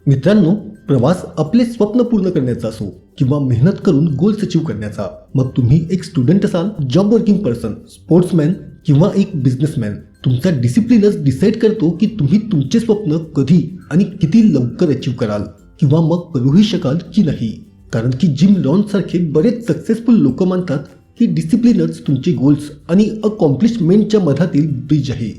मित्रांनो, प्रवास आपले स्वप्न पूर्ण करण्याचा असो किंवा मेहनत करून गोल्स अचीव करण्याचा, मग तुम्ही एक स्टुडंट असाल, जॉब वर्किंग पर्सन, स्पोर्ट्समॅन किंवा एक बिझनेसमॅन, तुमचा डिसिप्लिनच डिसाईड करतो की तुम्ही तुमचे स्वप्न कधी आणि किती लवकर अचीव कराल किंवा मग करूही शकाल की नाही. कारण की जिम रॉन सारखे बरेच सक्सेसफुल लोक मानतात की डिसिप्लिनच तुमचे गोल्स आणि अकॉम्प्लिशमेंटच्या मधातील ब्रिज आहे.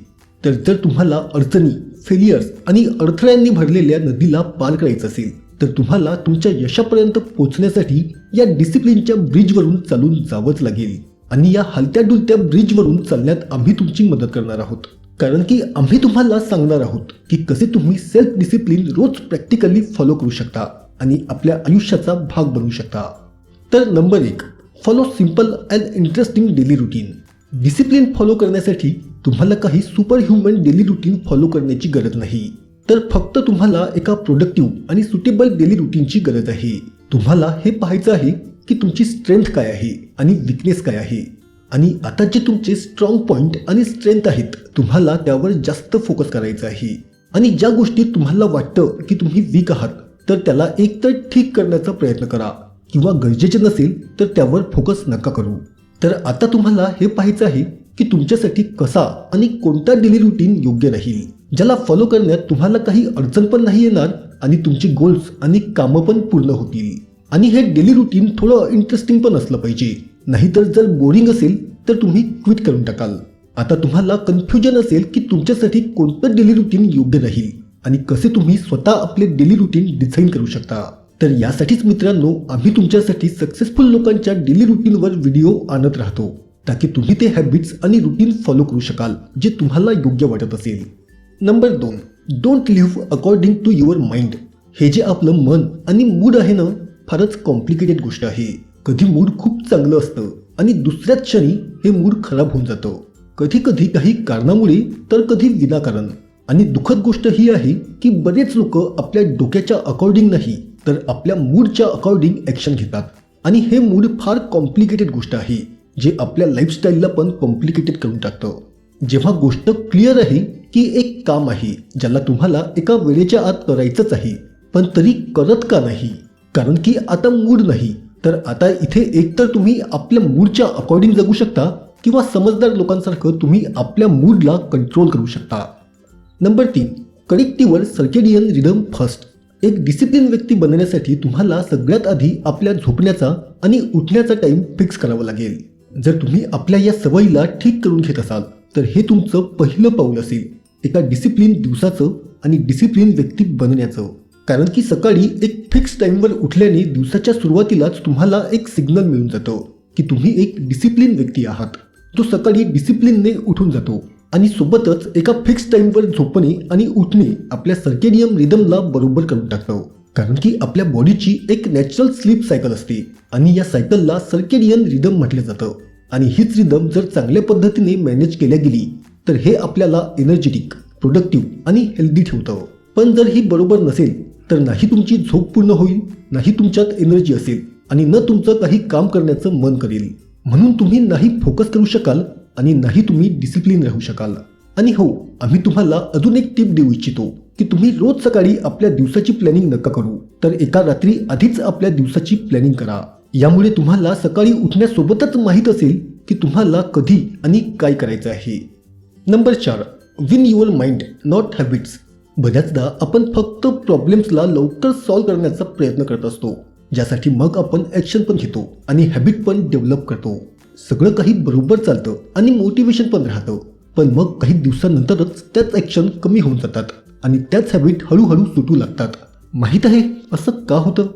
तर जर तुम्हाला अडचणी, फेलियर्स आणि अडथळ्यांनी भरलेल्या नदीला पार करायचं असेल तर तुम्हाला तुमच्या यशापर्यंत पोहोचण्यासाठी या डिसिप्लिनच्या ब्रिजवरून चालून जावंच लागेल. आणि या हलत्या डुलत्या ब्रिजवरून चालण्यात आम्ही तुमची मदत करणार आहोत. कारण की आम्ही तुम्हाला सांगणार आहोत की कसे तुम्ही सेल्फ डिसिप्लिन रोज प्रॅक्टिकली फॉलो करू शकता आणि आपल्या आयुष्याचा भाग बनवू शकता. तर number 1, follow simple and interesting daily routine. Discipline follow करण्यासाठी तुम्हाला काही super human daily routine follow करण्याची गरज नाही, तर फक्त तुम्हाला एका प्रोडक्टिव्ह आणि सुटेबल डेली रुटीनची गरज आहे. तुम्हाला हे पाहायचं आहे की तुमची स्ट्रेंथ काय आहे आणि विकनेस काय आहे, आणि आता जे तुमचे स्ट्रॉंग पॉईंट आणि स्ट्रेंथ आहेत तुम्हाला त्यावर जास्त फोकस करायचं आहे. आणि ज्या गोष्टी तुम्हाला वाटतं की तुम्ही वीक आहात तर त्याला एकतर ठीक करण्याचा प्रयत्न करा किंवा गरजेचे नसेल तर त्यावर फोकस नका करू. तर आता तुम्हाला हे पाहायचं आहे की तुमच्यासाठी कसा आणि कोणता डेली रुटीन योग्य राहील, ज्याला फॉलो करण्यात तुम्हाला काही अडचण पण नाही येणार आणि तुमची गोल्स आणि कामं पण पूर्ण होतील. आणि हे डेली रुटीन थोडं इंटरेस्टिंग पण असलं पाहिजे, नाहीतर जर बोरिंग असेल तर तुम्ही क्विट करून टाकाल. आता तुम्हाला कन्फ्युजन असेल की तुमच्यासाठी कोणतं डेली रुटीन योग्य राहील आणि कसे तुम्ही स्वतः आपले डेली रुटीन डिझाईन करू शकता. तर यासाठीच मित्रांनो आम्ही तुमच्यासाठी सक्सेसफुल लोकांच्या डेली रुटीनवर व्हिडिओ आणत राहतो, ताकी तुम्ही ते हॅबिट्स आणि रुटीन फॉलो करू शकाल जे तुम्हाला योग्य वाटत असेल. Number 2, don't live according to your mind. हे जे आपलं मन आणि मूड आहे ना, फारच कॉम्प्लिकेटेड गोष्ट आहे. कधी मूड खूप चांगलं असतं आणि दुसऱ्याच क्षणी हे मूड खराब होऊन जातं, कधी कधी काही कारणामुळे तर कधी विनाकारण. आणि दुःखद गोष्ट ही आहे की बरेच लोक आपल्या डोक्याच्या अकॉर्डिंग नाही तर आपल्या मूडच्या अकॉर्डिंग ॲक्शन घेतात. आणि हे मूड फार कॉम्प्लिकेटेड गोष्ट आहे जे आपल्या लाईफस्टाईलला पण कॉम्प्लिकेटेड करून टाकतं. जेव्हा गोष्ट क्लिअर आहे की एक काम आहे ज्याला तुम्हाला एका वेळेच्या आत करायचंच आहे, पण तरी करत का नाही, कारण की आता मूड नाही, तर आता इथे एकतर तुम्ही आपल्या मूडच्या अकॉर्डिंग जगू शकता किंवा समजदार लोकांसारखं तुम्ही आपल्या मूडला कंट्रोल करू शकता. Number 3, connect your circadian rhythm first. एक डिसिप्लिन व्यक्ती बनण्यासाठी तुम्हाला सगळ्यात आधी आपल्या झोपण्याचा आणि उठण्याचा टाईम फिक्स करावा लागेल. जर तुम्ही आपल्या या सवयीला ठीक करून घेत असाल तर हे तुमचं पहिलं पाऊल असेल एका डिसिप्लिन दिवसाचं आणि डिसिप्लिन व्यक्ती बनण्याचं. कारण की सकाळी एक फिक्स टाईमवर उठल्याने दिवसाच्या सुरुवातीलाच तुम्हाला एक सिग्नल मिळून जातं की तुम्ही एक डिसिप्लिन व्यक्ती आहात, जो सकाळी डिसिप्लिनने उठून जातो. आणि सोबतच एका फिक्स टाईमवर झोपणे आणि उठणे आपल्या सर्केडियन रिदमला बरोबर करून टाकतं. कारण की आपल्या बॉडीची एक नॅचरल स्लीप सायकल असते आणि या सायकलला सर्केडियन रिदम म्हटलं जातं. आणि हीच रिदम जर चांगल्या पद्धतीने मॅनेज केल्या गेली तर हे आपल्याला एनर्जेटिक, प्रोडक्टिव्ह आणि हेल्दी ठेवतं. पण जर ही बरोबर नसेल तर नाही तुमची झोप पूर्ण होईल, नाही तुमच्यात एनर्जी असेल आणि न तुमचं काही काम करण्याचं मन करेल. म्हणून तुम्ही नाही फोकस करू शकाल आणि नाही तुम्ही डिसिप्लिन राहू शकाल. आणि हो, आम्ही तुम्हाला अजून एक टिप देऊ इच्छितो की तुम्ही रोज सकाळी आपल्या दिवसाची प्लॅनिंग नका करू, तर एका रात्री आधीच आपल्या दिवसाची प्लॅनिंग करा. यामुळे तुम्हाला सकाळी उठण्यासोबतच माहीत असेल की तुम्हाला कधी आणि काय करायचं आहे. Number 4, win your mind not habits. बऱ्याचदा आपण फक्त प्रॉब्लेम्सला लवकर सॉल्व्ह करण्याचा प्रयत्न करत असतो, ज्यासाठी मग आपण ॲक्शन पण घेतो आणि हॅबिट पण डेव्हलप करतो. सगळं काही बरोबर चालतं आणि मोटिवेशन पण राहतं, पण मग काही दिवसानंतरच त्याच ॲक्शन कमी होऊन जातात आणि त्याच हॅबिट हळूहळू सुटू लागतात. माहीत आहे असं का होतं?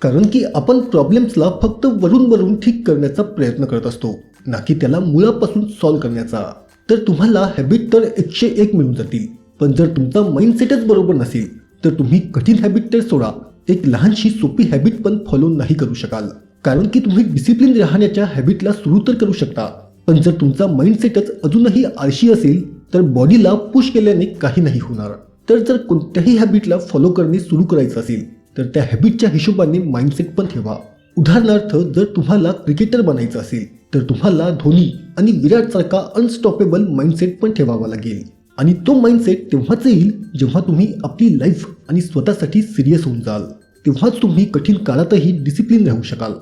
कारण की आपण प्रॉब्लेम्सला फक्त वरून ठीक करण्याचा प्रयत्न करत असतो, ना की त्याला मुळापासून सॉल्व्ह करण्याचा. तर तुम्हाला हॅबिट तर 101 मिळून जातील, पण जर तुमचा माइंडसेटच बरोबर नसेल तर तुम्ही कठीण हॅबिट तर सोडा, एक लहानशी सोपी हॅबिट पण फॉलो नाही करू शकाल. कारण की तुम्ही डिसिप्लिन राहण्याच्या हॅबिटला सुरू तर करू शकता, पण जर तुमचा माइंडसेटच अजूनही आळशी असेल तर बॉडीला पुश केल्याने काही नाही होणार. तर जर कोणत्याही हॅबिटला फॉलो करणे सुरू करायचं असेल तर त्या हॅबिटच्या हिशोबाने माइंडसेट पण ठेवा. उदाहरणार्थ, जर तुम्हाला क्रिकेटर बनायचं असेल तर तुम्हाला धोनी आणि विराट सारखा अनस्टॉपेबल माइंडसेट पण ठेवावा लागेल. आणि तो माइंडसेट तेव्हाच येईल जेव्हा तुम्ही आपली लाईफ आणि स्वतःसाठी सिरियस होऊन जाल. तेव्हाच तुम्ही कठीण काळातही डिसिप्लिन राहू शकाल.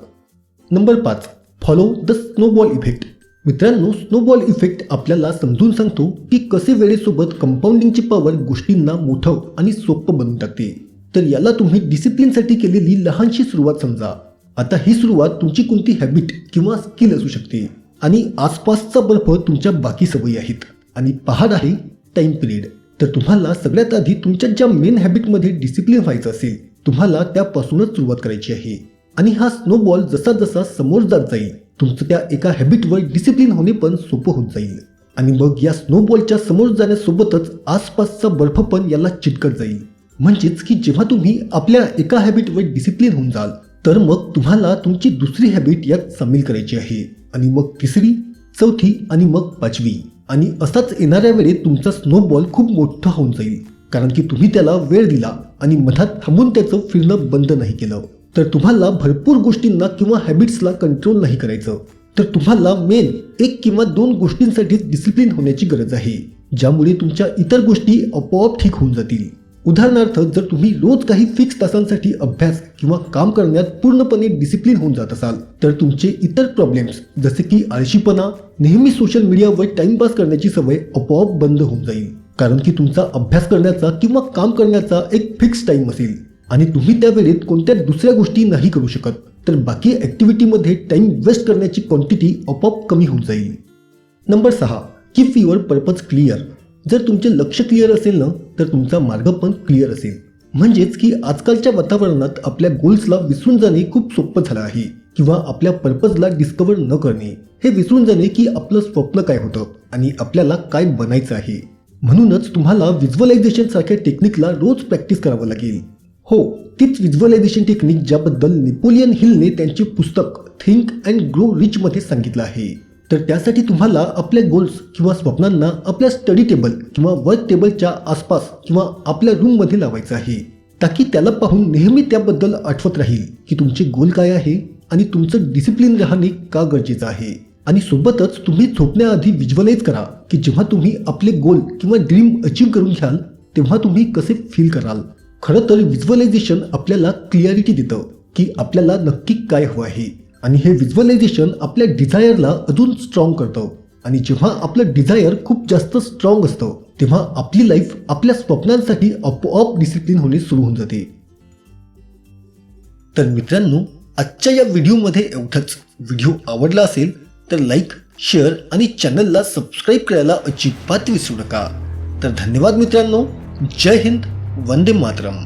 Number 5, follow the snowball effect. मित्रांनो, स्नोबॉल इफेक्ट आपल्याला समजून सांगतो की कसे वेळेसोबत कंपाऊंडिंगची पॉवर गोष्टींना मोठं आणि सोपं बनवून टाकते. तर याला तुम्ही डिसिप्लिनसाठी केलेली लहानशी सुरुवात समजा. आता ही सुरुवात तुमची कोणती हॅबिट किंवा स्किल असू शकते आणि आसपासचा बर्फ तुमच्या बाकी सवयी आहेत आणि पहाड आहे टाइम पिरियड. तर तुम्हाला सगळ्यात आधी तुमच्या ज्या मेन हॅबिटमध्ये डिसिप्लिन व्हायचं असेल, तुम्हाला त्यापासूनच सुरुवात करायची आहे. आणि हा स्नोबॉल जसा जसा समोर जात जाईल, तुमचं त्या एका हॅबिटवर डिसिप्लिन होणे पण सोपं होत जाईल. आणि मग या स्नोबॉलच्या समोर जाण्यासोबतच आसपासचा बर्फ पण याला चिटकत जाईल. म्हणजेच की जेव्हा तुम्ही आपल्या एका हॅबिटवर डिसिप्लिन होऊन जाल, तर मग तुम्हाला तुमची दुसरी हॅबिट यात सामील करायची आहे. आणि मग तिसरी, चौथी आणि मग 5वी. आणि असाच येणाऱ्या वेळेत तुमचा स्नोबॉल खूप मोठा होऊन जाईल, कारण की तुम्ही त्याला वेळ दिला आणि मधात थांबून त्याचं फिरणं बंद नाही केलं. तर तुम्हाला भरपूर गोष्टींना किंवा हॅबिट्सला कंट्रोल नाही करायचं. तर तुम्हाला मेन 1 किंवा 2 गोष्टींसाठीच डिसिप्लिन होण्याची गरज आहे, ज्यामुळे तुमच्या इतर गोष्टी आपोआप ठीक होऊन जातील. उदाहरणार्थ, जर तुम्ही रोज काही फिक्स तासांसाठी अभ्यास किंवा काम करण्यात पूर्णपणे डिसिप्लिन होऊन जात असाल, तर तुमचे इतर प्रॉब्लेम्स जसे की आळशीपणा, नेहमी सोशल मीडियावर टाइमपास करण्याची सवय आपोआप बंद होऊन जाईल. कारण की तुमचा अभ्यास करण्याचा किंवा काम करण्याचा एक फिक्स टाइम असेल आणि तुम्ही त्या वेळेत कोणत्या दुसऱ्या गोष्टी नाही करू शकत, तर बाकी ॲक्टिव्हिटीमध्ये टाइम वेस्ट करण्याची क्वांटिटी आपोआप कमी होऊन जाईल. Number 6, keep your purpose clear. जर तुमचे लक्ष क्लिअर असेल ना, तर तुमचा मार्ग पण क्लिअर असेल. म्हणजेच की आजकालच्या वातावरणात आपल्या गोल्सला विसरून जाणे खूप सोपं झालं आहे, किंवा आपल्या पर्पजला डिस्कवर न करणे, हे विसरून जाणे की आपलं स्वप्न काय होतं आणि आपल्याला काय बनायचं आहे. म्हणूनच तुम्हाला व्हिज्युअलायझेशन सारख्या टेक्निकला रोज प्रॅक्टिस करावं लागेल. हो, तीच व्हिज्युअलायझेशन टेक्निक ज्याबद्दल नेपोलियन हिलने त्यांचे पुस्तक थिंक अँड ग्रो रिच मध्ये सांगितलं आहे. तर त्यासाठी तुम्हाला आपल्या गोल्स किंवा स्वप्नांना आपल्या स्टडी टेबल किंवा वर्क टेबलच्या आसपास किंवा आपल्या रूममध्ये लावायचं आहे, ताकी त्याला पाहून नेहमी त्याबद्दल आठवत राहील की तुमचे गोल काय आहे आणि तुमचं डिसिप्लिन राहणे का गरजेचं आहे. आणि सोबतच तुम्ही झोपण्याआधी व्हिज्युअलाइज करा की जेव्हा तुम्ही आपले गोल किंवा ड्रीम अचीव करून घ्याल, तेव्हा तुम्ही कसे फील कराल. खरं तर व्हिज्युअलायझेशन आपल्याला क्लिअरिटी देतं की आपल्याला नक्की काय हवं आहे. आणि हे व्हिज्युअलायझेशन आपल्या डिझायरला अजून स्ट्रॉंग करतं. आणि जेव्हा आपलं डिझायर खूप जास्त स्ट्रॉंग असतं, तेव्हा आपली लाईफ आपल्या स्वप्नांसाठी आपोआप डिसिप्लिन होणे सुरू होऊन जाते. तर मित्रांनो, आजच्या या व्हिडिओमध्ये एवढंच. व्हिडिओ आवडला असेल तर लाईक, शेअर आणि चॅनलला सबस्क्राईब करायला अजिबात विसरू नका. तर धन्यवाद मित्रांनो. जय हिंद, वंदे मातरम.